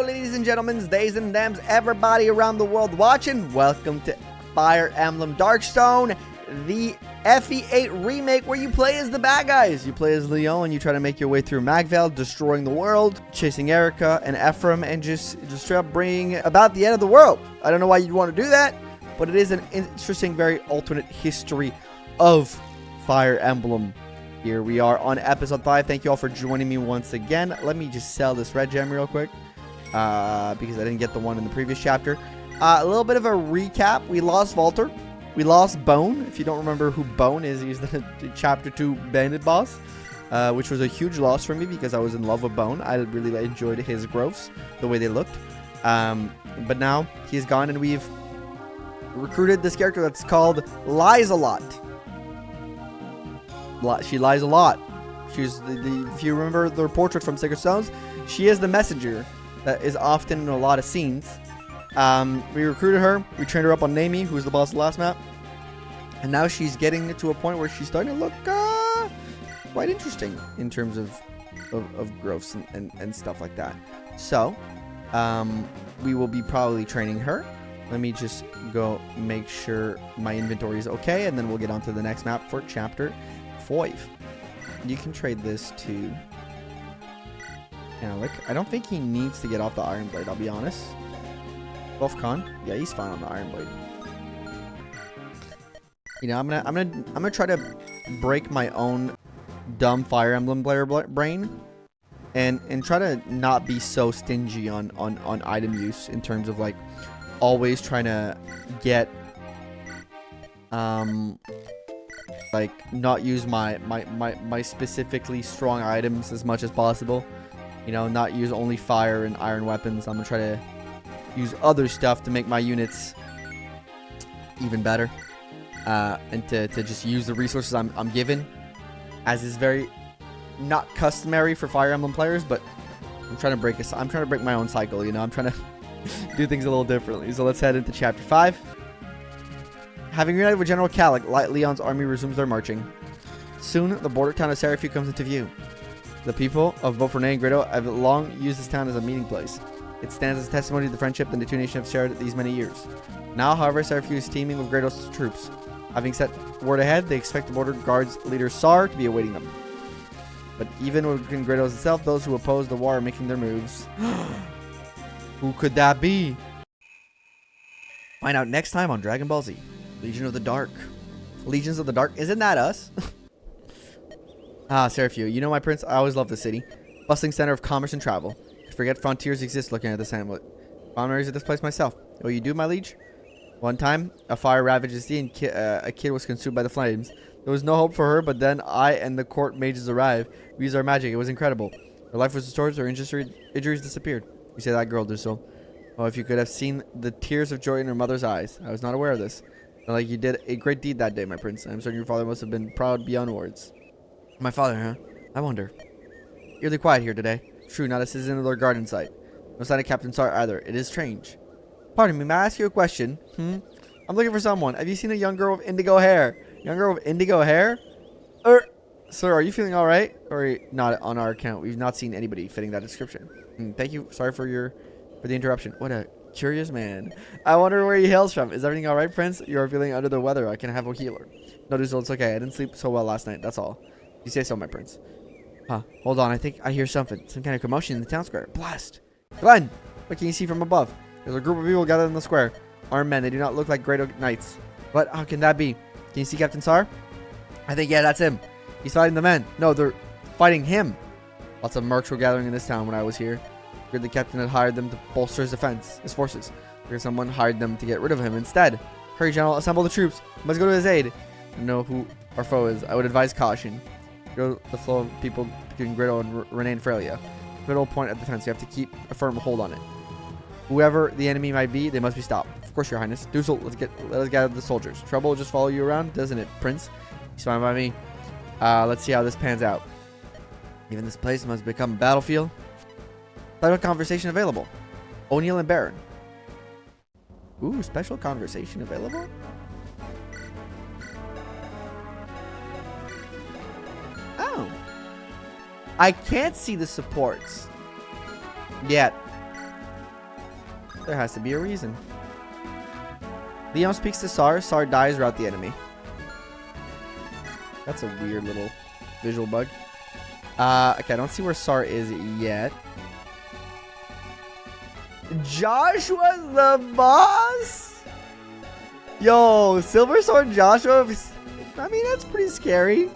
ladies and gentlemen, theys and thems, everybody around the world watching. Welcome to Fire Emblem Darkstone, the FE8 remake where you play as the bad guys. You play as Leon and you try to make your way through Magvel, destroying the world, chasing Eirika and Ephraim, and just straight up bringing about the end of the world. I don't know why you'd want to do that, but it is an interesting, very alternate history of Fire Emblem. Here we are on episode 5. Thank you all for joining me once again. Let me just sell this red gem real quick because I didn't get the one in the previous chapter. A little bit of a recap. We lost Walter. We lost Bone. If you don't remember who Bone is, he's the chapter 2 bandit boss, which was a huge loss for me because I was in love with Bone. I really enjoyed his growths, the way they looked. But now he's gone and we've recruited this character that's called Lies a Lot. She lies a lot. She's if you remember the portrait from Sacred Stones, she is the messenger that is often in a lot of scenes. We recruited her. We trained her up on Naomi, who's the boss of the last map. And now she's getting to a point where she's starting to look quite interesting in terms of growths and stuff like that. So, we will be probably training her. Let me just go make sure my inventory is okay, and then we'll get on to the next map for chapter 5. You can trade this to Calleach. I don't think he needs to get off the Iron Blade, I'll be honest. Buff Khan? Yeah, he's fine on the Iron Blade. You know, I'm gonna try to break my own dumb Fire Emblem player brain and try to not be so stingy on item use in terms of like always trying to get like not use my specifically strong items as much as possible. You know, not use only fire and iron weapons. I'm gonna try to use other stuff to make my units even better, and to just use the resources I'm given, as is very not customary for Fire Emblem players. But I'm trying to break I'm trying to break my own cycle. You know, I'm trying to do things a little differently. So let's head into chapter 5. Having united with General Calleach, Leon's army resumes their marching. Soon, the border town of Saraphu comes into view. The people of both Renais and Grado have long used this town as a meeting place. It stands as a testimony to the friendship the two nations have shared these many years. Now, however, Saraphu is teaming with Grado's troops. Having set word ahead, they expect the border guards leader Saar to be awaiting them. But even within Grado itself, those who oppose the war are making their moves. Who could that be? Find out next time on Dragon Ball Z. Legion of the Dark. Legions of the Dark? Isn't that us? Saraphu. You know, my prince, I always loved the city. Bustling center of commerce and travel. I forget frontiers exist looking at this hamlet. I'm memories of this place myself. Oh, you do, my liege? One time, a fire ravaged the city and a kid was consumed by the flames. There was no hope for her, but then I and the court mages arrived. We used our magic. It was incredible. Her life was restored, her injuries disappeared. You say that girl did so. Oh, if you could have seen the tears of joy in her mother's eyes. I was not aware of this. Like, you did a great deed that day, my prince. I'm certain your father must have been proud beyond words. My father, huh? I wonder. Eerily quiet here today. True, not a citizen of their garden site. No sign of Captain Saar either. It is strange. Pardon me, may I ask you a question? I'm looking for someone. Have you seen a young girl with indigo hair? Young girl with indigo hair? Sir, are you feeling alright? Or not on our account? We've not seen anybody fitting that description. Thank you. Sorry for the interruption. What a curious man. I wonder where he hails from. Is everything alright, Prince? You are feeling under the weather. I can have a healer. No, Duzel, it's okay. I didn't sleep so well last night. That's all. You say so, my prince. Huh. Hold on. I think I hear something. Some kind of commotion in the town square. Blast. Glenn! What can you see from above? There's a group of people gathered in the square. Armed men. They do not look like Grado knights. What? How can that be? Can you see Captain Saar? I think, yeah, that's him. He's fighting the men. No, they're fighting him. Lots of mercs were gathering in this town when I was here. The captain had hired them to bolster his defense, his forces. Because someone hired them to get rid of him instead. Hurry, General, assemble the troops. We must go to his aid. I know who our foe is. I would advise caution. Go the flow of people between Grado and Renais and Freya. Middle point of defense. You have to keep a firm hold on it. Whoever the enemy might be, they must be stopped. Of course, Your Highness. Do so. Let us gather the soldiers. Trouble will just follow you around, doesn't it, Prince? He's fine by me. Let's see how this pans out. Even this place must become a battlefield. Special conversation available. O'Neill and Baron. Ooh, special conversation available? Oh. I can't see the supports yet. There has to be a reason. Leon speaks to Saar. Saar dies, rout the enemy. That's a weird little visual bug. Okay, I don't see where Saar is yet. Joshua's the boss? Yo, Silver Sword Joshua. I mean, that's pretty scary.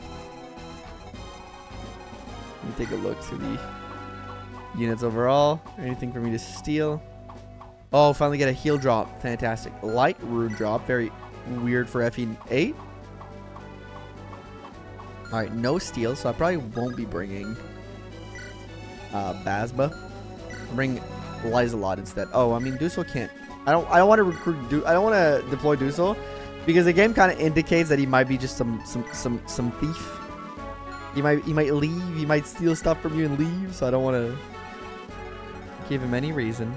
Let me take a look to the units overall. Anything for me to steal? Oh, finally get a heal drop. Fantastic. Light rune drop. Very weird for FE8. Alright, no steal, so I probably won't be bringing Basba. I'll bring Lizelot instead. Oh, I mean, Dusel can't. I don't want to recruit. I don't want to deploy Dusel because the game kind of indicates that he might be just some thief. He might leave. He might steal stuff from you and leave. So I don't want to give him any reason.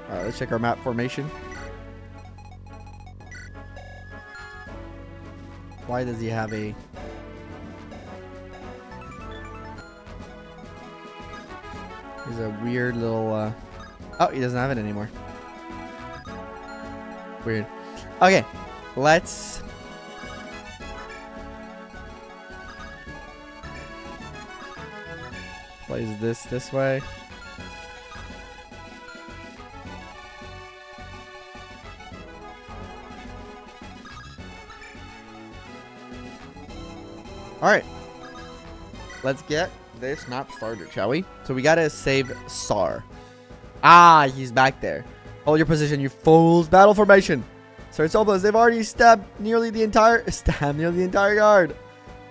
All right, let's check our map formation. Why does he have a? There's a weird little. Oh, he doesn't have it anymore. Weird. Okay, let's. Place this way. All right, let's get this map started, shall we? So we gotta save Saar. Ah, he's back there. Hold your position, you fools. Battle formation. Sir, it's hopeless. They've already stabbed nearly the entire guard.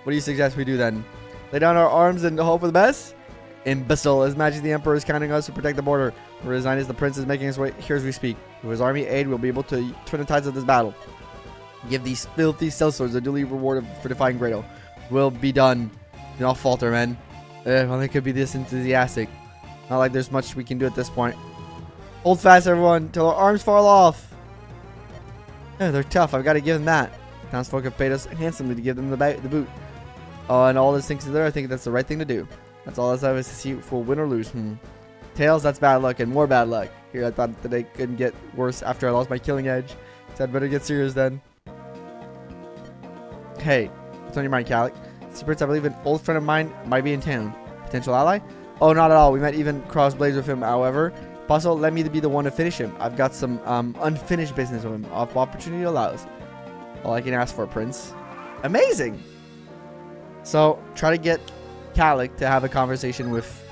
What do you suggest we do then? Lay down our arms and hope for the best? Imbecile. His Majesty the Emperor is counting us to protect the border. Resign as the prince is making his way here as we speak. With his army aid, we'll be able to turn the tides of this battle. Give these filthy sellswords a duly reward for defying Grado. Will be done. Do not falter, men. Well, they could be this enthusiastic. Not like there's much we can do at this point. Hold fast, everyone, till our arms fall off. Yeah, they're tough. I've got to give them that. Townsfolk have paid us handsomely to give them the boot. Oh, and all this things together, I think that's the right thing to do. That's all I have to see if we'll win or lose. Tails, that's bad luck and more bad luck. Here, I thought the day couldn't get worse after I lost my killing edge. So I'd better get serious then. Hey, what's on your mind, Calleach? Secrets, I believe an old friend of mine might be in town. Potential ally? Oh, not at all. We might even cross blades with him, however. Possible, let me be the one to finish him. I've got some unfinished business with him. If opportunity allows. All I can ask for, Prince. Amazing! So, try to get Calleach to have a conversation with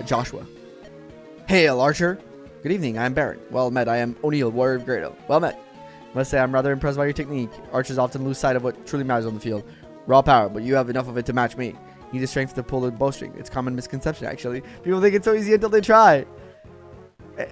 Joshua. Hail, Archer! Good evening, I am Baron. Well met, I am O'Neill, warrior of Grado. Well met. Must say I'm rather impressed by your technique. Archers often lose sight of what truly matters on the field. Raw power, but you have enough of it to match me. You need the strength to pull the bowstring. It's a common misconception, actually. People think it's so easy until they try.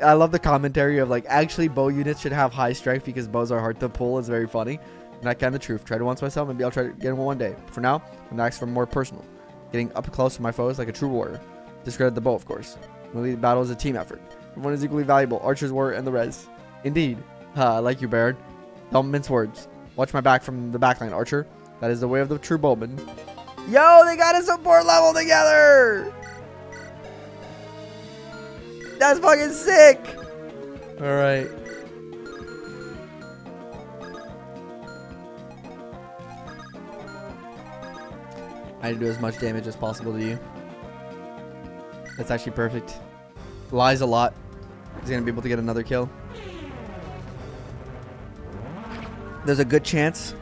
I love the commentary of, like, actually bow units should have high strength because bows are hard to pull. It's very funny. And that kind of the truth. Tried it once myself, maybe I'll try to get one day. For now, I'm going to ask for more personal. Getting up close to my foes like a true warrior. Discredit the bow, of course. Really, the battle is a team effort. Everyone is equally valuable. Archers, warrior, and the res. Indeed. I like you, Baron. Don't mince words. Watch my back from the backline, Archer. That is the way of the true bowman. Yo, they got a support level together! That's fucking sick! Alright. I need to do as much damage as possible to you. That's actually perfect. Lies a lot. He's gonna be able to get another kill. There's a good chance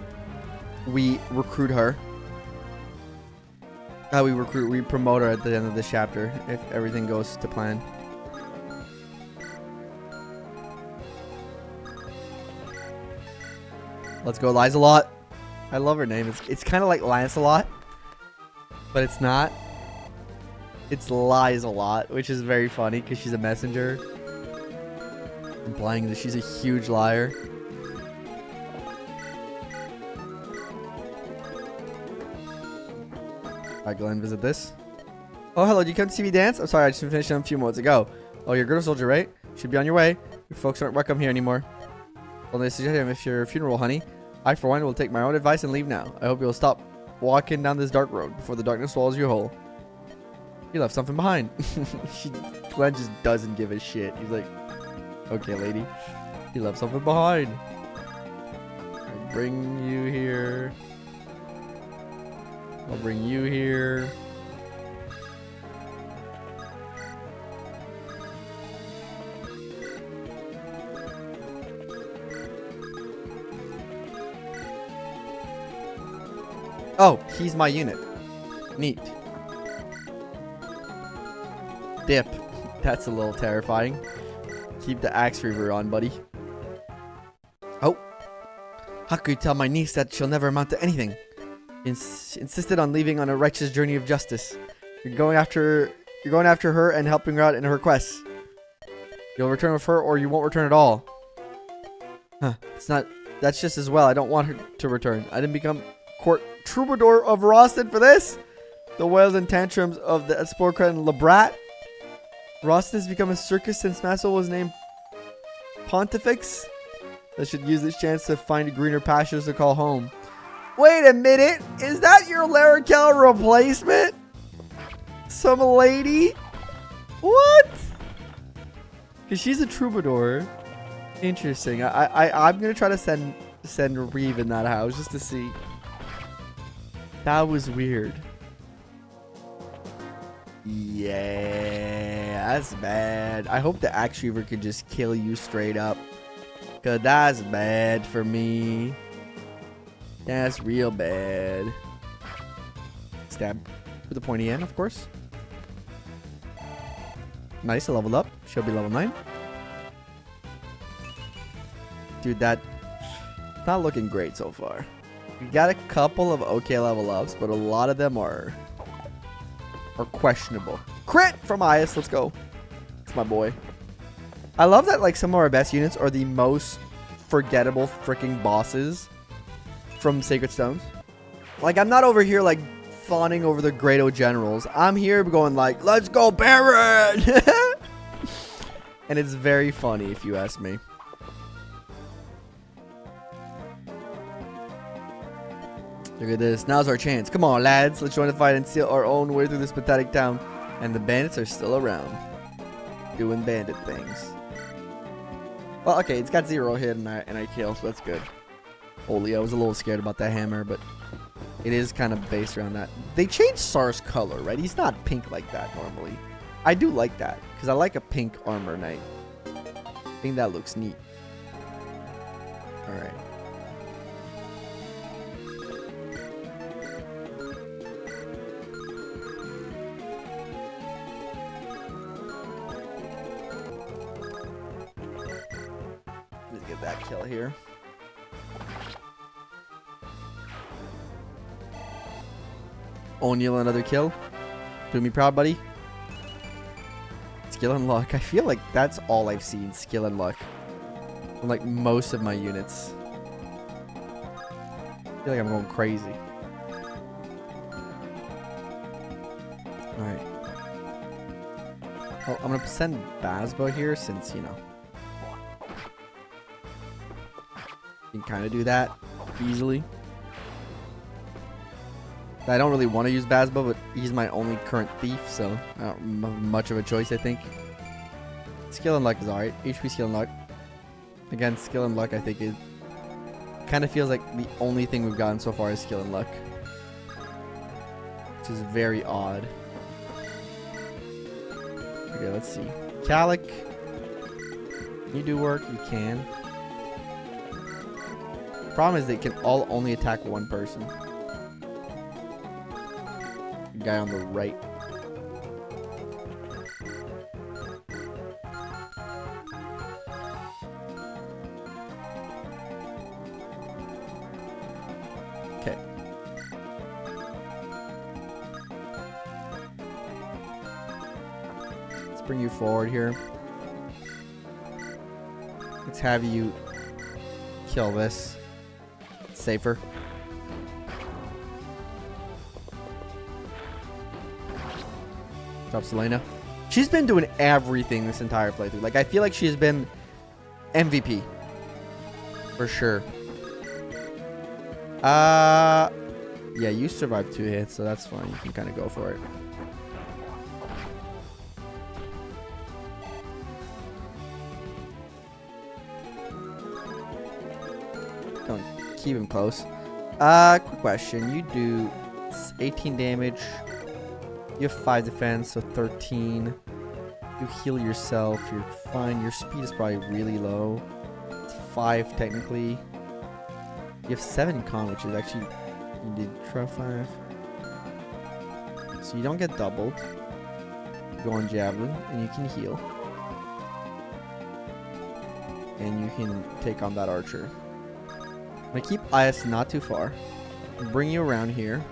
we recruit her. We promote her at the end of this chapter if everything goes to plan. Let's go, Lizelot. I love her name. It's kind of like Lancelot, but it's not. It's Lizelot, which is very funny because she's a messenger, implying that she's a huge liar. Alright, go ahead and visit this. Oh, hello. Did you come to see me dance? I'm sorry, I just finished a few moments ago. Oh, you're a Grado soldier, right? Should be on your way. Your folks aren't welcome here anymore. Well, they suggest him if your funeral, honey. I, for one, will take my own advice and leave now. I hope you'll stop walking down this dark road before the darkness swallows you whole. You left something behind. Glenn just doesn't give a shit. He's like, okay, lady. You left something behind. I'll bring you here. I'll bring you here. Oh, he's my unit. Neat. Dip. That's a little terrifying. Keep the axe reaver on, buddy. Oh. How could you tell my niece that she'll never amount to anything? Insisted on leaving on a righteous journey of justice. You're going after her and helping her out in her quest. You'll return with her or you won't return at all. Huh. That's just as well. I don't want her to return. I didn't become court troubadour of Roston for this. The wails and tantrums of the Sporkret and Labrat. Roston has become a circus since Maslow was named Pontifex. I should use this chance to find greener pastures to call home. Wait a minute. Is that your Larrakel replacement? Some lady? What? Because she's a troubadour. Interesting. I'm going to try to send Reeve in that house just to see. That was weird. Yeah, that's bad. I hope the axe reaver could just kill you straight up. Because that's bad for me. That's real bad. Stab with the pointy end, of course. Nice, I leveled up. She'll be level 9. Dude, that's not looking great so far. We got a couple of okay level ups, but a lot of them are questionable. Crit from Ias, let's go. It's my boy. I love that like some of our best units are the most forgettable freaking bosses from Sacred Stones. Like I'm not over here like fawning over the Grado generals. I'm here going like, let's go Baron! And it's very funny if you ask me. Look at this. Now's our chance. Come on, lads. Let's join the fight and steal our own way through this pathetic town. And the bandits are still around. Doing bandit things. Well, okay. It's got 0 hit and I kill, so that's good. Holy, I was a little scared about that hammer, but it is kind of based around that. They changed Saar's color, right? He's not pink like that normally. I do like that, because I like a pink armor knight. I think that looks neat. Alright. Let's get that kill here. O'Neal, another kill. Do me proud, buddy. Skill and luck. I feel like that's all I've seen. Skill and luck. On like most of my units. I feel like I'm going crazy. Alright. Well, I'm going to send Basbo here since, you know. You can kind of do that easily. I don't really want to use Basbo, but he's my only current thief, so I don't have much of a choice, I think. Skill and luck is alright. HP, skill, and luck. Again, skill and luck, I think, it kind of feels like the only thing we've gotten so far is skill and luck. Which is very odd. Okay, let's see. Calleach. Can you do work? You can. Problem is they can all only attack one person. Guy on the right. Okay. Let's bring you forward here. Let's have you kill this. It's safer. Drop Selena. She's been doing everything this entire playthrough. Like, I feel like she's been MVP. For sure. Yeah, you survived 2 hits, so that's fine. You can kind of go for it. keep him close. Quick question. You do 18 damage. You have 5 defense, so 13. You heal yourself. You're fine. Your speed is probably really low. It's 5 technically. You have 7 con, which is actually... You did try 5. So you don't get doubled. You go on javelin, and you can heal. And you can take on that archer. I'm gonna keep Is not too far. Bring you around here.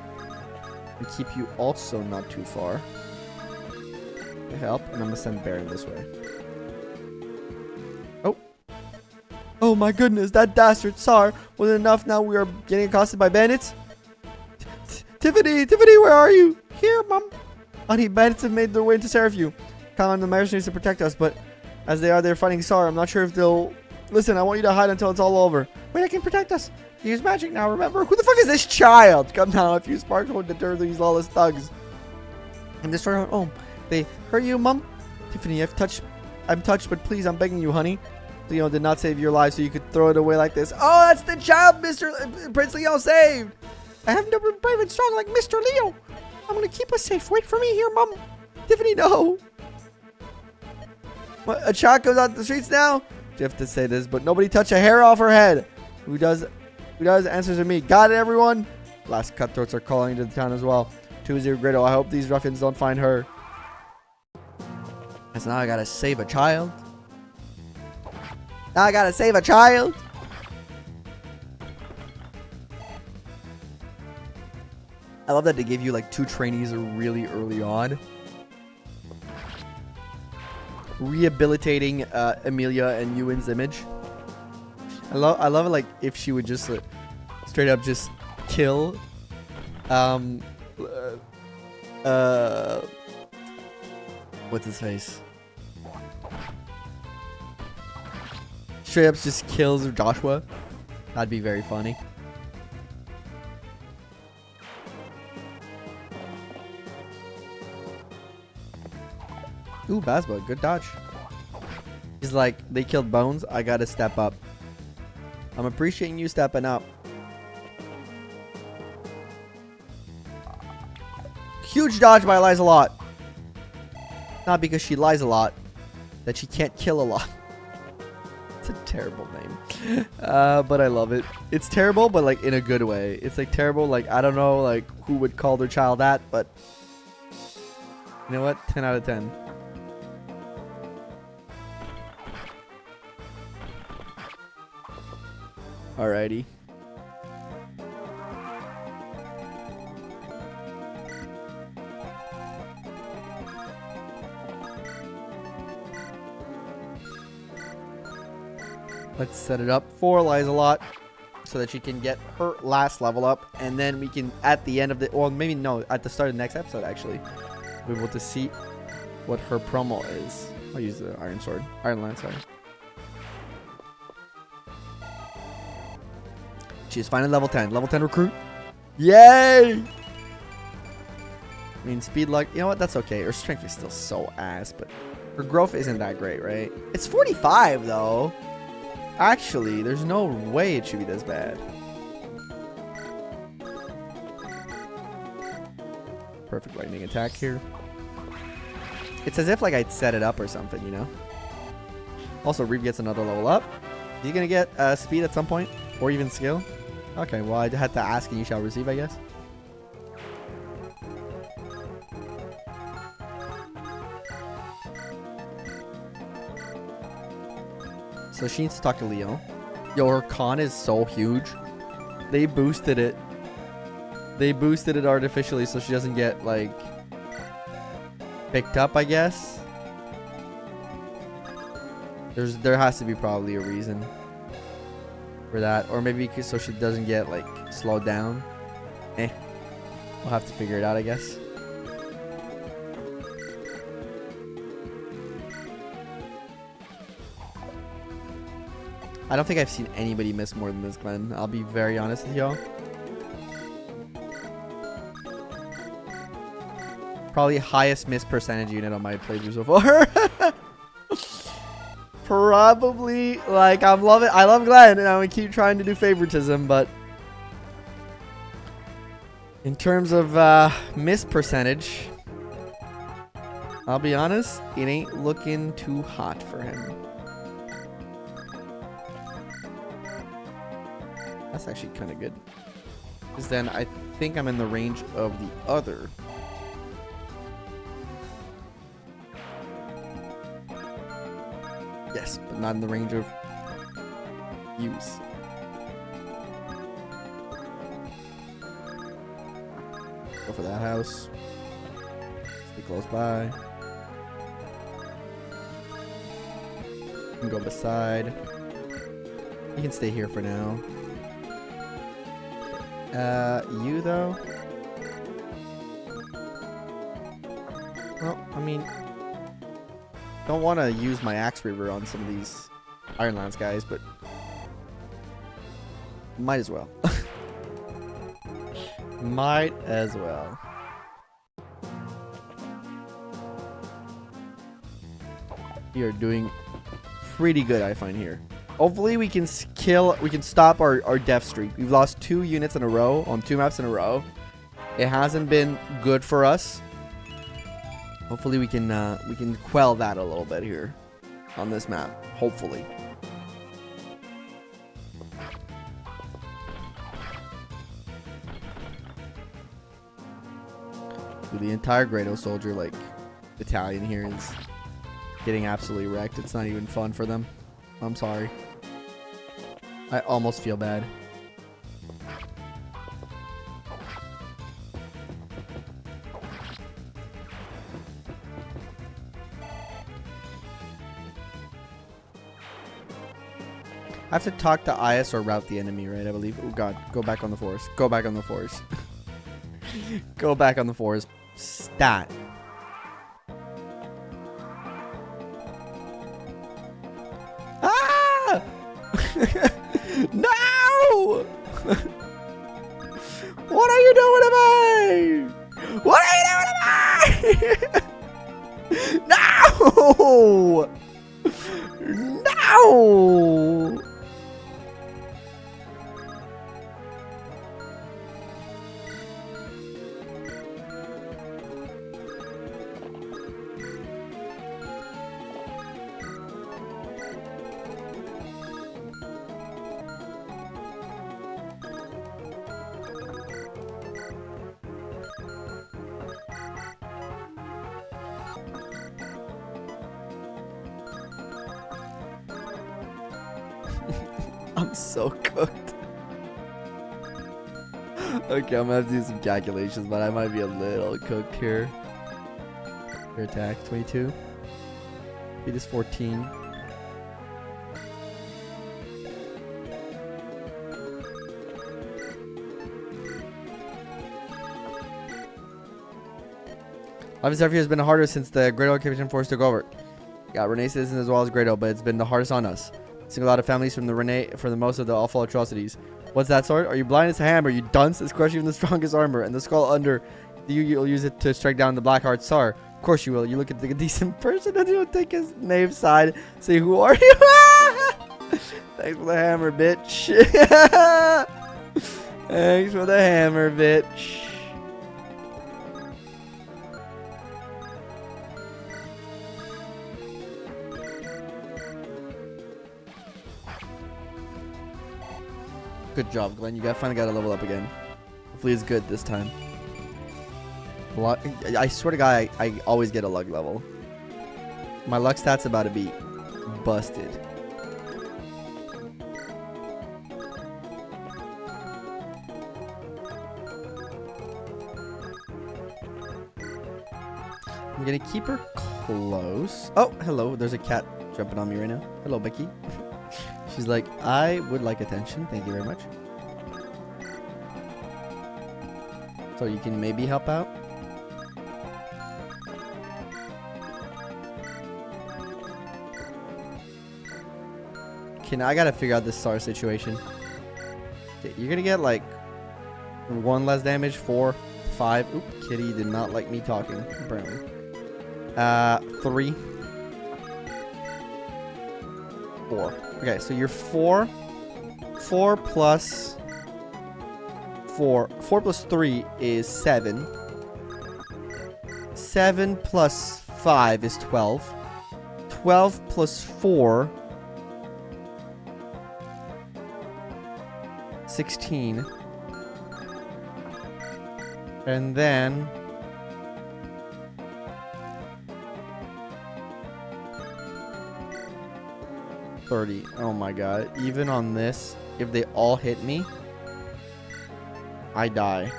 And keep you also not too far. To help, and I'm gonna send Baron this way. Oh. Oh my goodness, that dastard Saar wasn't enough. Now we are getting accosted by bandits. Tiffany, where are you? Here, Mom. Honey, bandits have made their way into Saraphu. Count on the mercenaries to protect us, but as they are there fighting Saar, I'm not sure if they'll... Listen, I want you to hide until it's all over. Wait, I can protect us. Use magic now, remember? Who the fuck is this child? Come now, a few sparks won't deter these lawless thugs. And destroy our home. They hurt you, Mom? Tiffany, I'm touched, but please, I'm begging you, honey. Leo did not save your life, so you could throw it away like this. Oh, that's the child Prince Leo saved. I have never been brave and strong like Mr. Leo. I'm gonna keep us safe. Wait for me here, Mom. Tiffany, no. What, a child comes out the streets now? You have to say this, but nobody touch a hair off her head. Who does answers to me. Got it, everyone? Last cutthroats are calling into the town as well. 2-0 Grado. I hope these ruffians don't find her. And so now I gotta save a child. Now I gotta save a child. I love that they give you like 2 trainees really early on. Rehabilitating Amelia and Ewan's image. I love it, like if she would just straight up just kill what's his face? Straight up just kills Joshua. That'd be very funny. Ooh, Basba, good dodge. He's like, they killed Bones, I gotta step up. I'm appreciating you stepping up. Huge dodge by Lies a Lot. Not because she lies a lot, that she can't kill a lot. It's a terrible name. But I love it. It's terrible, but like in a good way. It's like terrible, like I don't know like who would call their child that, but you know what? 10 out of 10. Alrighty. Let's set it up for Lies a Lot so that she can get her last level up, and then we can at the end of the, or maybe no, at the start of the next episode actually, be able to see what her promo is. I'll use the Iron Sword, Iron Lance, sorry. She's finally level 10. Level 10 recruit. Yay! I mean, speed, luck. You know what? That's okay. Her strength is still so ass, but her growth isn't that great, right? It's 45, though. Actually, there's no way it should be this bad. Perfect lightning attack here. It's as if, like, I'd set it up or something, you know? Also, Reeve gets another level up. Is he going to get speed at some point? Or even skill? Okay, well, I had to ask and you shall receive, I guess. So she needs to talk to Leo. Yo, her con is so huge. They boosted it. They boosted it artificially so she doesn't get, like, picked up, I guess. There has to be probably a reason for that, or maybe so she doesn't get like slowed down. We'll have to figure it out, I guess. I don't think I've seen anybody miss more than this Glenn. I'll be very honest with y'all. Probably highest miss percentage unit on my playthrough so far. Probably, like, I love Glenn, and I'm gonna keep trying to do favoritism, but In terms of miss percentage, I'll be honest, it ain't looking too hot for him. That's actually kind of good. Because then I think I'm in the range of the other. Yes, but not in the range of use. Go for that house. Stay close by. You can go beside. You can stay here for now. You though? Well, I mean, don't want to use my Axe Reaver on some of these Ironlands guys, but might as well. Might as well. We are doing pretty good, I find here. Hopefully we can stop our death streak. We've lost 2 units in a row on 2 maps in a row. It hasn't been good for us. Hopefully we can quell that a little bit here on this map. Hopefully. The entire Grado soldier like battalion here is getting absolutely wrecked. It's not even fun for them. I'm sorry. I almost feel bad. I have to talk to IS or route the enemy, right? I believe. Oh god, go back on the force. Go back on the force. Go back on the force. Stat. Ah! No! What are you doing to me? What are you doing to me? No! No! I'm so cooked. Okay, I'm gonna have to do some calculations, but I might be a little cooked here. Your attack, 22. Speed is 14. Obviously, has been harder since the Grado occupation force took over. Got Renais citizens as well as Grado, but it's been the hardest on us. Single out of families from the Renais for the most of the awful atrocities. What's that sword? Are you blind as a hammer? You dunce? It's crushing even the strongest armor. And the skull under, you'll use it to strike down the Blackheart Saar. Of course you will. You look at the decent person and you'll take his knave side. Say, who are you? Thanks for the hammer, bitch. Thanks for the hammer, bitch. Good job, Glenn. You finally got to level up again. Hopefully it's good this time. I swear to God, I always get a luck level. My luck stat's about to be busted. I'm going to keep her close. Oh, hello. There's a cat jumping on me right now. Hello, Becky. She's like, I would like attention. Thank you very much. So you can maybe help out. I gotta figure out this Saar situation. Okay, you're gonna get like 1 less damage, 4, 5. Oop, kitty did not like me talking, apparently. 3. 4. Okay, so you're 4 plus 4. 4 plus 3 is 7. 7 plus 5 is 12. 12 plus 4. 16. And then 30. Oh my god. Even on this, if they all hit me, I die.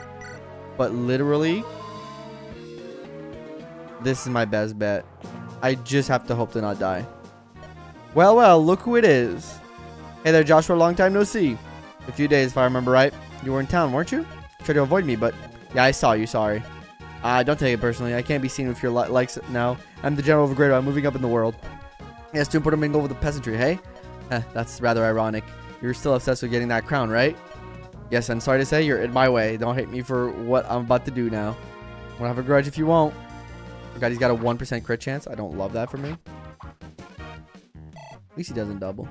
But literally, this is my best bet. I just have to hope to not die. Well, well, look who it is. Hey there, Joshua. Long time no see. A few days, if I remember right. You were in town, weren't you? Tried to avoid me, but yeah, I saw you. Sorry. Don't take it personally. I can't be seen with your likes now. I'm the general of Grado. I'm moving up in the world. Yes, to put him in with the peasantry, hey? That's rather ironic. You're still obsessed with getting that crown, right? Yes, I'm sorry to say, you're in my way. Don't hate me for what I'm about to do now. Won't have a grudge if you won't. Oh god, he's got a 1% crit chance. I don't love that for me. At least he doesn't double.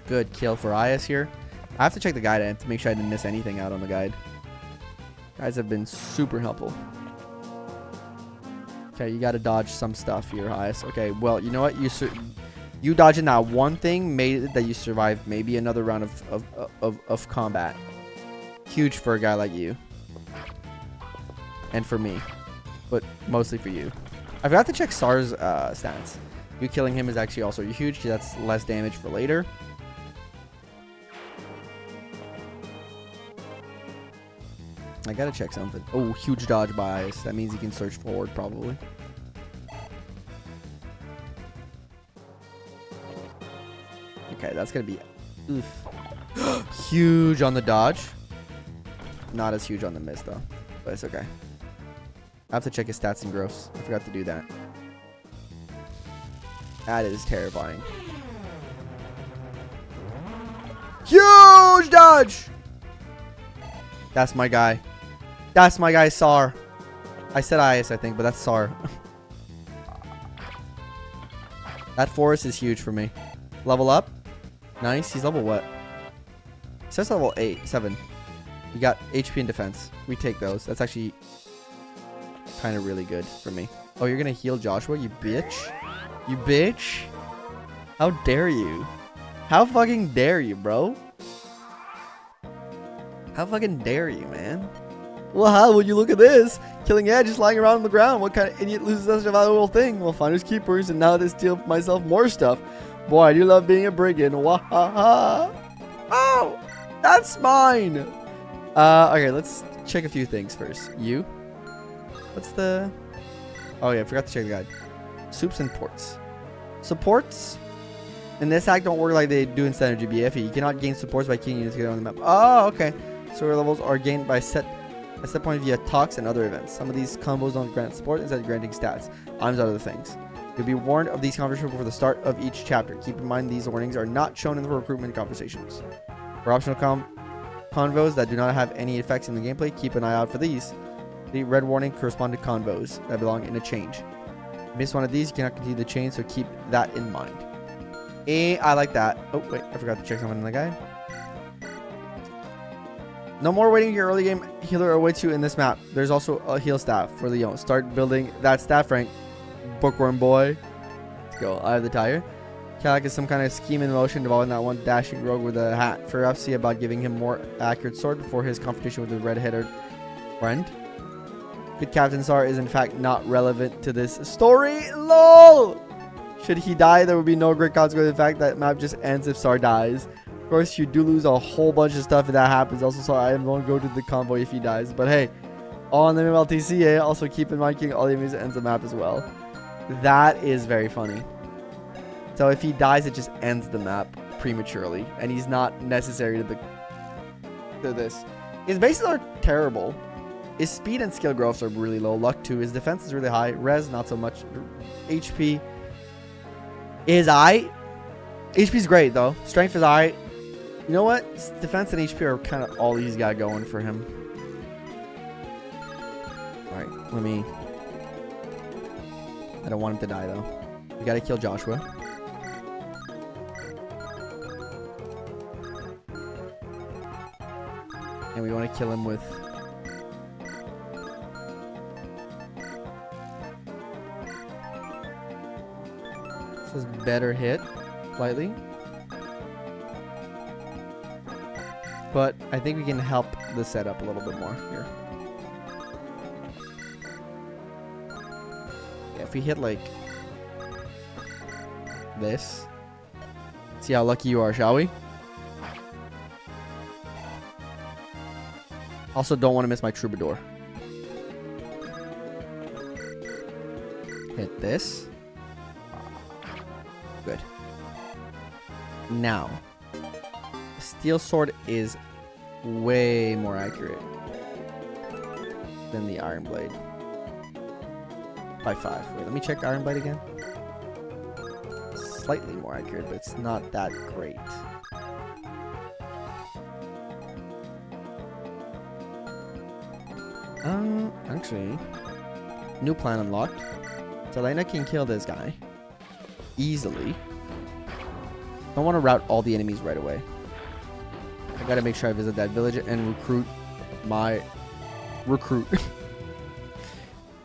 Good kill for Ias here. I have to check the guide to make sure I didn't miss anything out on the guide. Guys have been super helpful. Okay, you got to dodge some stuff here, Ias. Okay, well, you know what? You dodging that one thing made it that you survived maybe another round of combat. Huge for a guy like you. And for me. But mostly for you. I forgot to check Saar's stats. You killing him is actually also huge. That's less damage for later. I gotta check something. Oh, huge dodge by Ice. That means he can search forward, probably. Okay, that's gonna be... Oof. Huge on the dodge. Not as huge on the miss, though. But it's okay. I have to check his stats and growths. I forgot to do that. That is terrifying. Huge dodge! That's my guy. That's my guy, Saar. I said Ias, I think, but that's Saar. That forest is huge for me. Level up. Nice. He's level what? It says level 7. You got HP and defense. We take those. That's actually kind of really good for me. Oh, you're going to heal Joshua, you bitch? You bitch? How dare you? How fucking dare you, bro? How fucking dare you, man? Well, how would you look at this? Killing Ed just lying around on the ground. What kind of idiot loses such a valuable thing? Well, finders keepers, and now they steal myself more stuff. Boy, I do love being a brigand. Wahaha. Oh, that's mine. Okay, let's check a few things first. You? What's the... Oh, yeah, I forgot to check the guide. Soups and ports. Supports in this act don't work like they do in standard GBFE. You cannot gain supports by keying units to get on the map. Oh, okay. Story levels are gained by set point via talks and other events. Some of these combos don't grant support instead granting stats. Items other things. You'll be warned of these conversations before the start of each chapter. Keep in mind these warnings are not shown in the recruitment conversations. For optional convos that do not have any effects in the gameplay, keep an eye out for these. The red warning correspond to convos that belong in a change. If you miss one of these, you cannot continue the chain, so keep that in mind. I like that. Oh, wait, I forgot to check something in the guide. No more waiting. Your early game healer awaits you in this map. There's also a heal staff for Leon. Start building that staff rank, bookworm boy. Let's go. I have the tire. Calleach is some kind of scheme in motion involving that one dashing rogue with a hat. For FC about giving him more accurate sword before his confrontation with the red-headed friend. Good Captain Saar is in fact not relevant to this story. LOL! Should he die, there would be no great consequence. In fact, that map just ends if Saar dies. Of course, you do lose a whole bunch of stuff if that happens. Also, so I am going to go to the convoy if he dies. But hey, all on the MLTC, eh? Also, keep in mind, King all the enemies ends the map as well. That is very funny. So if he dies, it just ends the map prematurely. And he's not necessary to this. His bases are terrible. His speed and skill growths are really low. Luck 2. His defense is really high. Res, not so much. HP is I. HP's great, though. Strength is I. You know what? Defense and HP are kind of all he's got going for him. Alright, let me... I don't want him to die though. We gotta kill Joshua. And we want to kill him with... This is better hit, slightly. But I think we can help the setup a little bit more here. Yeah, if we hit like this. See how lucky you are, shall we? Also don't want to miss my troubadour. Hit this. Good. Now, the steel sword is way more accurate than the iron blade. By 5. Wait, let me check iron blade again. Slightly more accurate, but it's not that great. Actually, new plan unlocked. Selena can kill this guy easily. I want to route all the enemies right away. I gotta make sure I visit that village and recruit my recruit.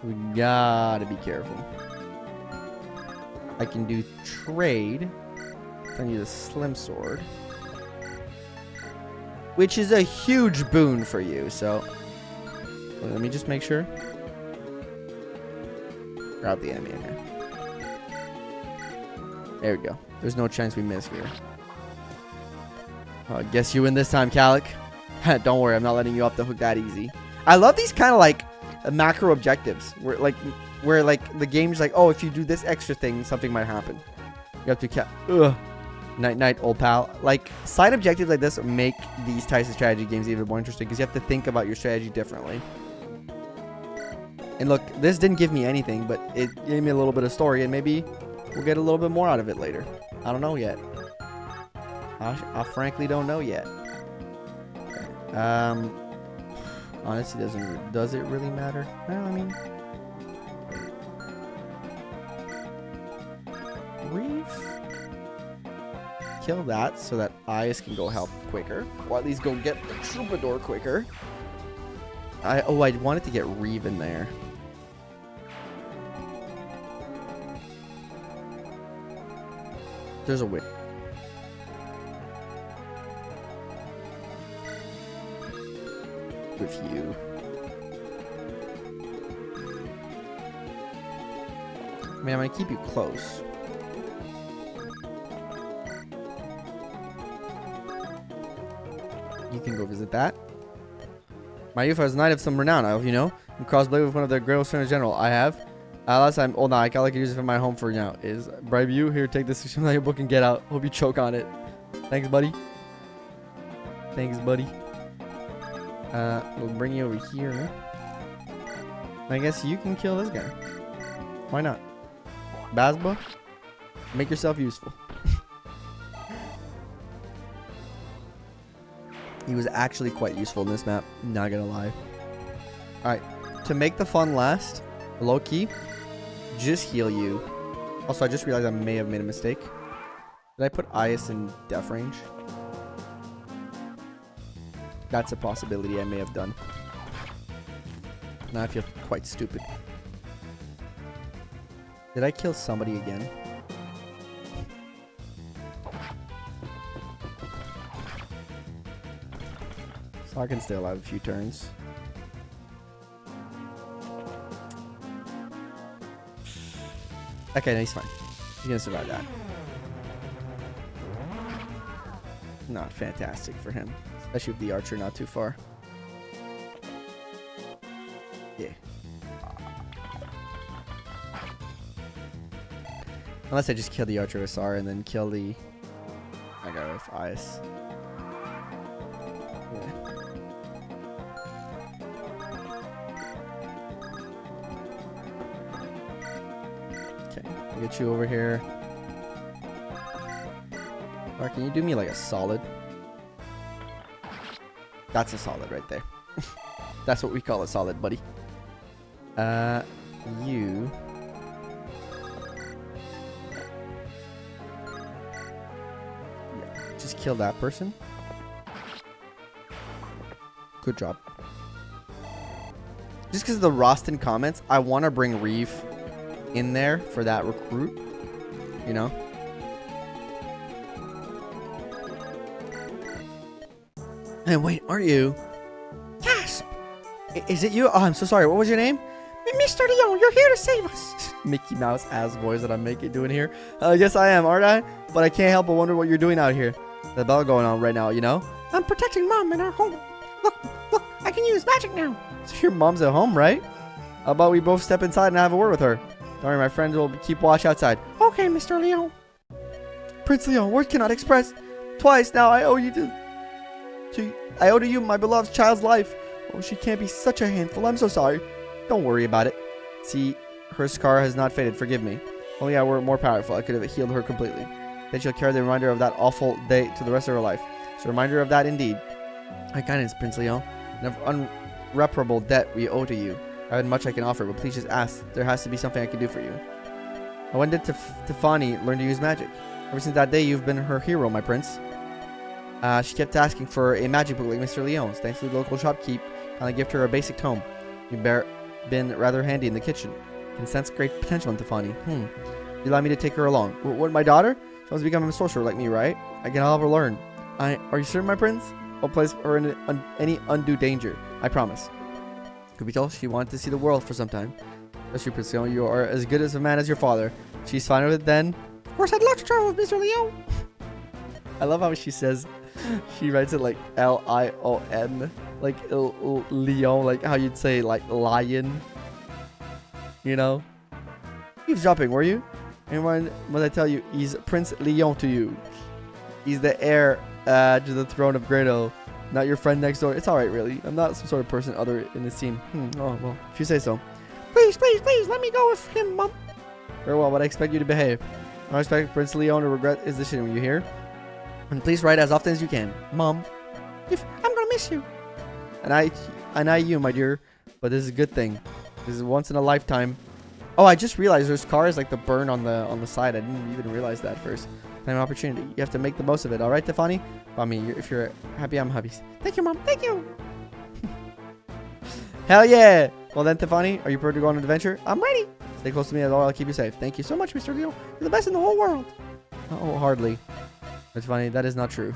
We gotta be careful. I can do trade. I need a slim sword, which is a huge boon for you. So let me just make sure. Grab the enemy in here. There we go. There's no chance we miss here. Guess you win this time, Calleach. Don't worry, I'm not letting you off the hook that easy. I love these kind of like macro objectives where like the game's like, oh, if you do this extra thing, something might happen. You have to night, old pal. Like side objectives like this make these types of strategy games even more interesting because you have to think about your strategy differently. And look, this didn't give me anything, but it gave me a little bit of story, and maybe we'll get a little bit more out of it later. I don't know yet. I frankly don't know yet. Okay. Honestly, does it really matter? Well, I mean, kill that so that Eyes can go help quicker, or at least go get the troubadour quicker. I wanted to get Reeve in there. There's a way. With you. I mean, I'm gonna keep you close. You can go visit that. My youth has knight of some renown, I hope you know. And crossblade with one of the greatest friends general. I have. Last time, oh no, I can use it for my home for now. Is bribe you here? Take this from your book and get out. Hope you choke on it. Thanks, buddy. Thanks, buddy. We'll bring you over here. I guess you can kill this guy. Why not? Bazba, make yourself useful. He was actually quite useful in this map, not gonna lie. Alright, to make the fun last, low key, just heal you. Also, I just realized I may have made a mistake. Did I put Ias in def range? That's a possibility I may have done. Now I feel quite stupid. Did I kill somebody again? So I can stay alive a few turns. Okay, no, he's fine. He's gonna survive that. Not fantastic for him. Especially with the archer not too far. Yeah. Unless I just kill the archer with Saar and then kill the... I got with Ice. Yeah. Okay, I'll get you over here. Or can you do me like a solid? That's a solid right there. That's what we call a solid, buddy. You just kill that person. Good job. Just because of the Rostin comments, I want to bring Reeve in there for that recruit. You know? And wait, aren't you? Gasp! Is it you? Oh, I'm so sorry. What was your name? Mr. Leon, you're here to save us. Mickey Mouse ass voice that I'm doing here. Yes, I am, aren't I? But I can't help but wonder what you're doing out here. The bell going on right now, you know? I'm protecting Mom in our home. Look, I can use magic now. So your mom's at home, right? How about we both step inside and have a word with her? Don't worry, my friends will keep watch outside. Okay, Mr. Leon. Prince Leon, words cannot express. Twice now I owe you I owe to you my beloved child's life. Oh, she can't be such a handful. I'm so sorry. Don't worry about it. See, her scar has not faded. Forgive me. Only I were more powerful. I could have healed her completely. Then she'll carry the reminder of that awful day to the rest of her life. It's a reminder of that indeed. My kindness, Prince Leon, and of unreparable debt we owe to you. I have much I can offer, but please just ask. There has to be something I can do for you. When did Tiffany learn to use magic? Ever since that day, you've been her hero, my prince. She kept asking for a magic book like Mr. Leon's. Thanks to the local shopkeep, I gifted her a basic tome. You've been rather handy in the kitchen. Can sense great potential in Tiffany. You allow me to take her along. What, my daughter? She wants to become a sorcerer like me, right? I can help her learn. Are you certain, my prince? I'll place her in any undue danger. I promise. Could be told she wanted to see the world for some time. That's true, Prince Leon. You are as good as a man as your father. She's fine with it then? Of course, I'd love to travel with Mr. Leon. I love how she says, she writes it like Lion, like Leon, like how you'd say like lion. You know? Eavesdropping, were you? And when I tell you, he's Prince Leon to you. He's the heir to the throne of Grado. Not your friend next door. It's alright, really. I'm not some sort of person other in this team. Oh, well, if you say so. Please, let me go with him, Mom. Very well, but I expect you to behave. I expect Prince Leon to regret his decision when you hear. And please write as often as you can. Mom. I'm gonna miss you. And I you, my dear. But this is a good thing. This is once in a lifetime. Oh, I just realized there's cars like the burn on the side. I didn't even realize that first. Time opportunity. You have to make the most of it. All right, Tiffany? I mean, if you're happy, I'm happy. Thank you, Mom. Thank you. Hell yeah. Well then, Tiffany, are you prepared to go on an adventure? I'm ready. Stay close to me, I'll keep you safe. Thank you so much, Mr. Leo. You're the best in the whole world. Oh, hardly. It's funny. That is not true.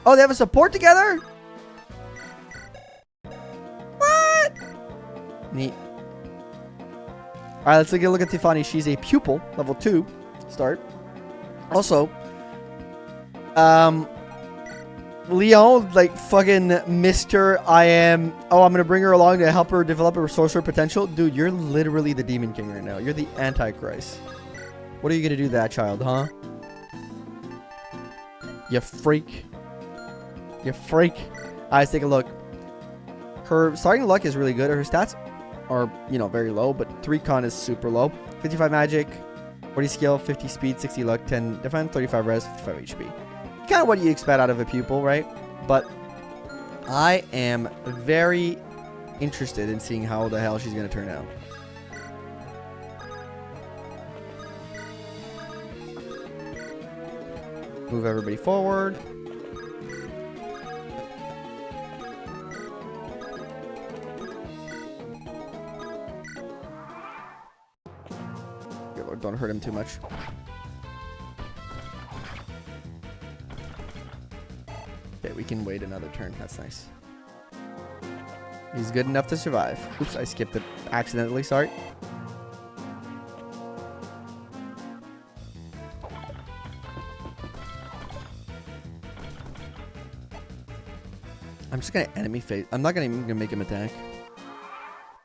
Oh, they have a support together? What? Neat. All right, let's take a look at Tiffany. She's a pupil, level 2. Start. Also, Leon, like fucking Mr. I'm gonna bring her along to help her develop her sorcerer potential. Dude, you're literally the Demon King right now. You're the Antichrist. What are you gonna do to that child, huh? You freak. You freak. Alright, let's take a look. Her starting luck is really good. Her stats are, very low, but 3 con is super low. 55 magic, 40 skill, 50 speed, 60 luck, 10 defense, 35 res, 55 HP. Kind of what you expect out of a pupil, right? But I am very interested in seeing how the hell she's going to turn out. Move everybody forward. Good Lord, don't hurt him too much. Okay, we can wait another turn. That's nice. He's good enough to survive. Oops, I skipped it accidentally. Sorry. I'm just gonna enemy phase. I'm not even gonna make him attack.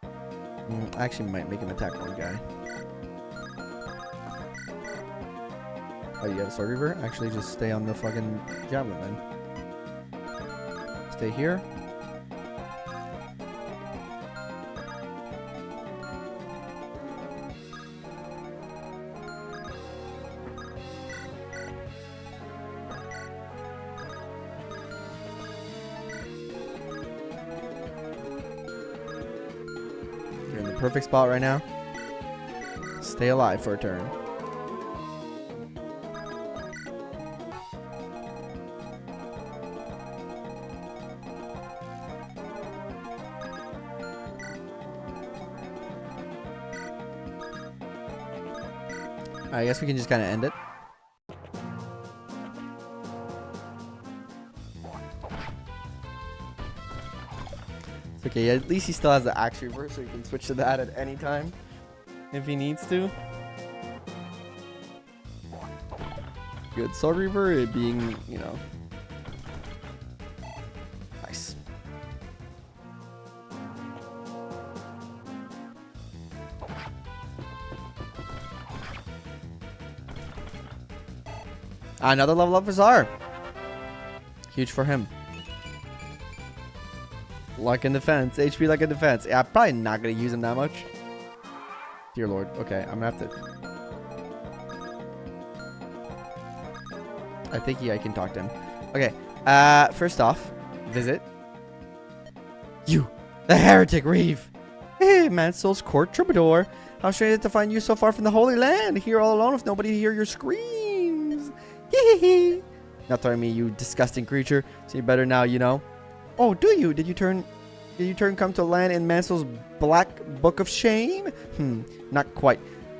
I actually might make him attack one guy. Oh, you have a sword reaver? Actually, just stay on the fucking javelin then. Stay here. You're in the perfect spot right now. Stay alive for a turn. I guess we can just kind of end it. It's okay, at least he still has the axe reverse, so he can switch to that at any time if he needs to. Good sword reaver, it being, you know, nice. Another level up for Saar. Huge for him. Luck in defense. HP luck in defense. Yeah, I'm probably not going to use him that much. Dear Lord. Okay, I'm going to have to... I think I can talk to him. Okay. First off, visit. You, the heretic Reeve. Hey, Mansoul's court troubadour. How strange is it to find you so far from the Holy Land, here all alone with nobody to hear your screams. Hee. Not throwing me, you disgusting creature. So you better now, you know. Oh, do you? Did you turn come to land in Mansoul's black book of shame? Not quite.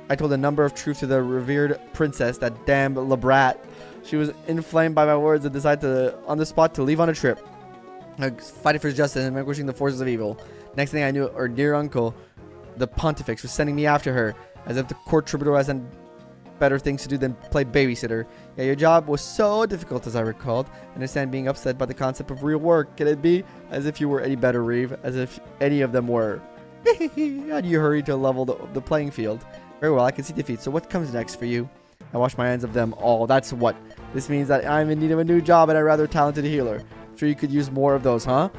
I told a number of truths to the revered princess, that damned Labrat. She was inflamed by my words and decided on the spot to leave on a trip. Fighting for justice and vanquishing the forces of evil. Next thing I knew, her dear uncle, the pontifex, was sending me after her, as if the court troubadour hasn't better things to do than play babysitter. Yeah, your job was so difficult, as I recalled. I understand being upset by the concept of real work. Can it be? As if you were any better, Reeve. As if any of them were. How do you hurry to level the playing field? Very well, I can see defeat. So what comes next for you? I wash my hands of them all. That's what. This means that I'm in need of a new job and a rather talented healer. I'm sure you could use more of those, huh?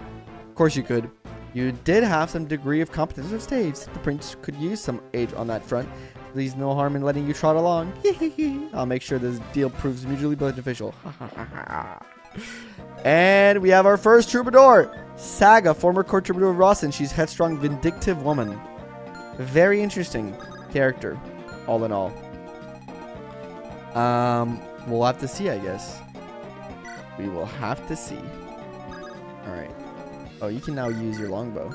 Of course you could. You did have some degree of competence on stage. The prince could use some aid on that front. Please, no harm in letting you trot along. I'll make sure this deal proves mutually beneficial. And we have our first troubadour. Saga, former court troubadour of Rawson. She's headstrong, vindictive woman. Very interesting character, all in all. We'll have to see, I guess. We will have to see. Alright. Oh, you can now use your longbow.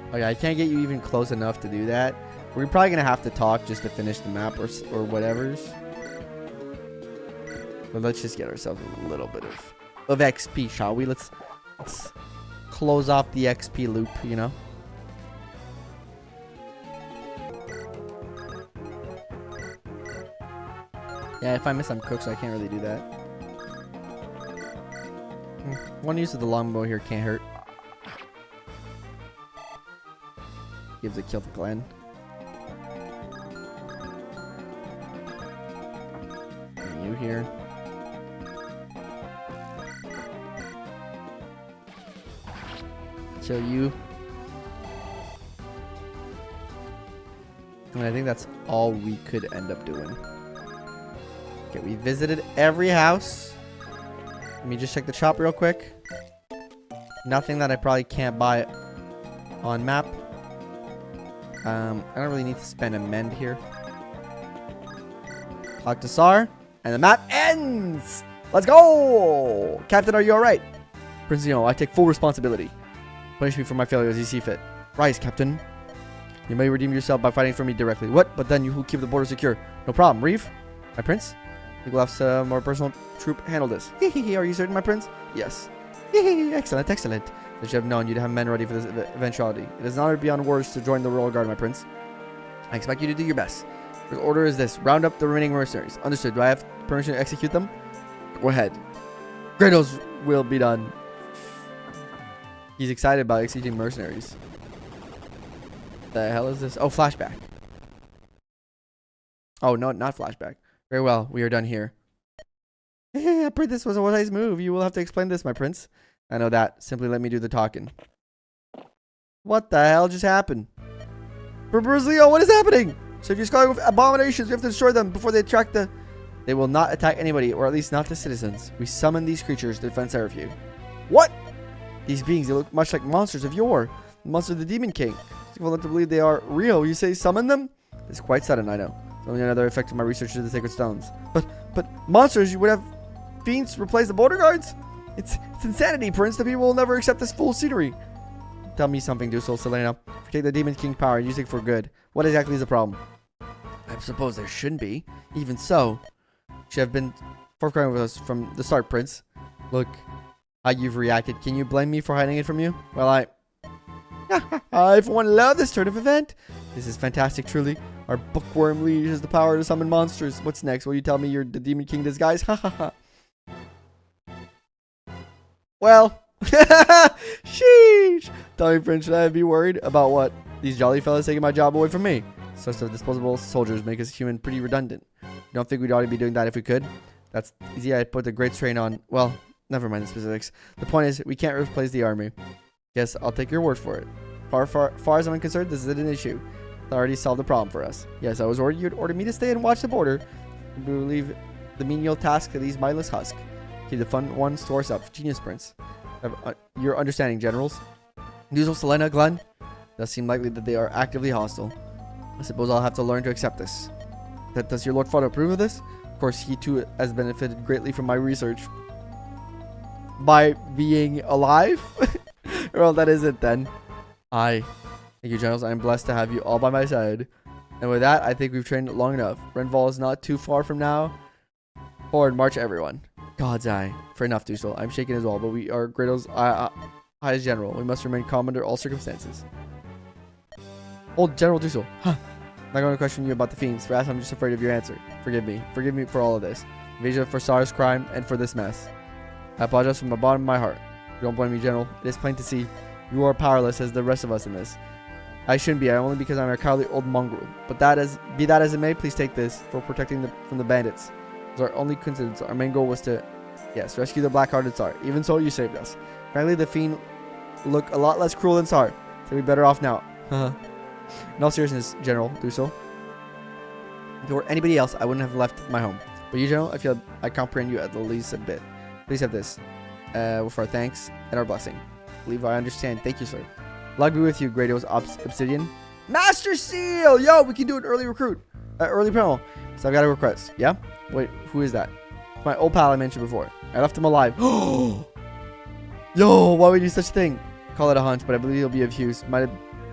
Okay, I can't get you even close enough to do that. We're probably going to have to talk just to finish the map or whatever's. But let's just get ourselves a little bit of XP, shall we? Let's close off the XP loop, you know? Yeah, if I miss, I'm cooked, so I can't really do that. One use of the longbow here can't hurt. Gives a kill to Glenn. And you here. Kill you. And I think that's all we could end up doing. Okay, we visited every house. Let me just check the shop real quick. Nothing that I probably can't buy on map. I don't really need to spend a mend here. Talk to Saar, and the map ends! Let's go! Captain, are you alright? Prince Neo, I take full responsibility. Punish me for my failures as you see fit. Rise, Captain. You may redeem yourself by fighting for me directly. What? But then you will keep the border secure. No problem. Reeve? My prince? I think we'll have some more personal troop handle this. Are you certain, my prince? Yes. Excellent, excellent. I should have known you'd have men ready for this eventuality. It is an honor beyond words to join the royal guard, my prince. I expect you to do your best. The order is this. Round up the remaining mercenaries. Understood. Do I have permission to execute them? Go ahead. Grado's will be done. He's excited about executing mercenaries. The hell is this? Oh, flashback. Oh, no, not flashback. Very well. We are done here. I pray this was a wise move. You will have to explain this, my prince. I know that. Simply let me do the talking. What the hell just happened? Leo, what is happening? So if you're sculling with abominations, we have to destroy them before they attract the... They will not attack anybody, or at least not the citizens. We summon these creatures to defend Saraphu. What? These beings, they look much like monsters of yore. The monster of the Demon King. People want to believe they are real. You say summon them? It's quite sudden, I know. It's only another effect of my research into the sacred stones. But monsters, you would have fiends replace the border guards? It's insanity, Prince. The people will never accept this fool scenery. Tell me something, Dusel, Selena. If you take the Demon King power and use it for good, what exactly is the problem? I suppose there shouldn't be. Even so, you should have been forthcoming with us from the start, Prince. Look how you've reacted. Can you blame me for hiding it from you? Well, I for one love this turn of event. This is fantastic, truly. Our bookworm liege has the power to summon monsters. What's next? Will you tell me you're the Demon King disguise? Ha ha ha. Well, sheesh. Tell me, Prince, should I be worried about what? These jolly fellas taking my job away from me. Such of disposable soldiers make us human pretty redundant. You don't think we'd ought to be doing that if we could? That's easy. I'd put a great strain on. Well, never mind the specifics. The point is, we can't replace the army. Guess I'll take your word for it. Far as I'm concerned, this isn't an issue. It's already solved the problem for us. Yes, I was worried you'd order me to stay and watch the border. We will leave the menial task to these mindless husks. Keep the fun ones to ourselves. Genius, Prince. Your understanding, generals. Newsel, Selena, Glenn. Does seem likely that they are actively hostile. I suppose I'll have to learn to accept this. Does your Lord Father approve of this? Of course, he too has benefited greatly from my research. By being alive? Well, that is it then. Thank you, generals. I am blessed to have you all by my side. And with that, I think we've trained long enough. Renval is not too far from now. Forward, march everyone. God's eye. For enough, Dusel. I'm shaken as well, but we are Grado's highest general. We must remain calm under all circumstances. Old General Dusel. Huh. I'm not going to question you about the fiends. Perhaps I'm just afraid of your answer. Forgive me. Forgive me for all of this. Invasion for Saar's crime and for this mess. I apologize from the bottom of my heart. Don't blame me, General. It is plain to see you are powerless as the rest of us in this. I shouldn't be, only because I'm a cowardly old mongrel. But be that as it may, please take this for protecting from the bandits. It was our only coincidence. Our main goal was to, yes, rescue the black-hearted Saar. Even so, you saved us. Frankly, the fiend look a lot less cruel than Saar. So we'd be better off now. In all seriousness, General Dusel, if there were anybody else, I wouldn't have left my home. But you, General, I feel I comprehend you at the least a bit. Please have this, with our thanks and our blessing. I believe I understand. Thank you, sir. Luck be with you, Grado's Obsidian. Master Seal! Yo, we can do an early recruit. Early promo. So I've got a request. Yeah? Wait, who is that? It's my old pal I mentioned before. I left him alive. Yo, why would you do such a thing? Call it a hunch, but I believe he'll be of use. Might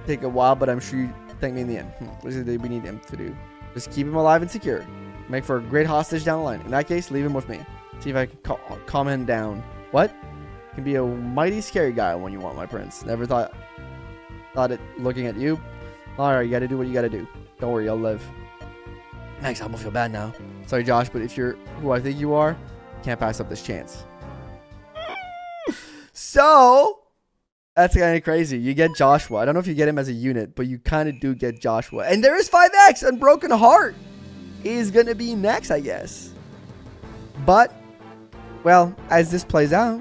take a while, but I'm sure you thank me in the end. What is it that we need him to do? Just keep him alive and secure. Make for a great hostage down the line. In that case, leave him with me. See if I can calm him down. What? Can be a mighty scary guy when you want, my prince. Never thought it looking at you. Alright, you gotta do what you gotta do. Don't worry, I'll live. Thanks, I almost feel bad now. Sorry, Josh, but if you're who I think you are, can't pass up this chance. So, that's kind of crazy. You get Joshua. I don't know if you get him as a unit, but you kind of do get Joshua. And there is 5X, Unbroken Heart is going to be next, I guess. But, well, as this plays out,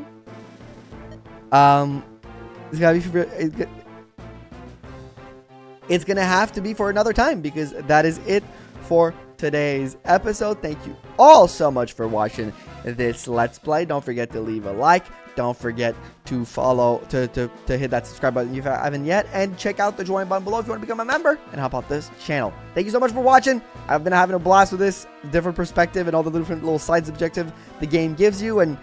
it's going to have to be for another time, because that is it for today's episode. Thank you all so much for watching this Let's Play. Don't forget to leave a like. Don't forget to follow, to hit that subscribe button if you haven't yet, and check out the join button below if you want to become a member and help out this channel. Thank you so much for watching. I've been having a blast with this different perspective and all the different little side objective the game gives you, and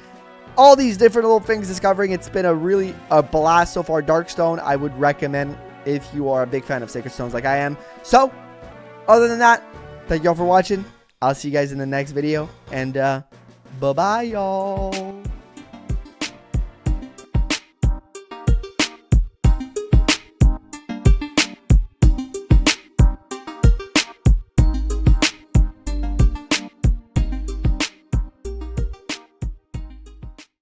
all these different little things discovering. It's been a blast so far. Darkstone, I would recommend if you are a big fan of Sacred Stones like I am. So, other than that, thank you all for watching. I'll see you guys in the next video, and bye-bye, y'all.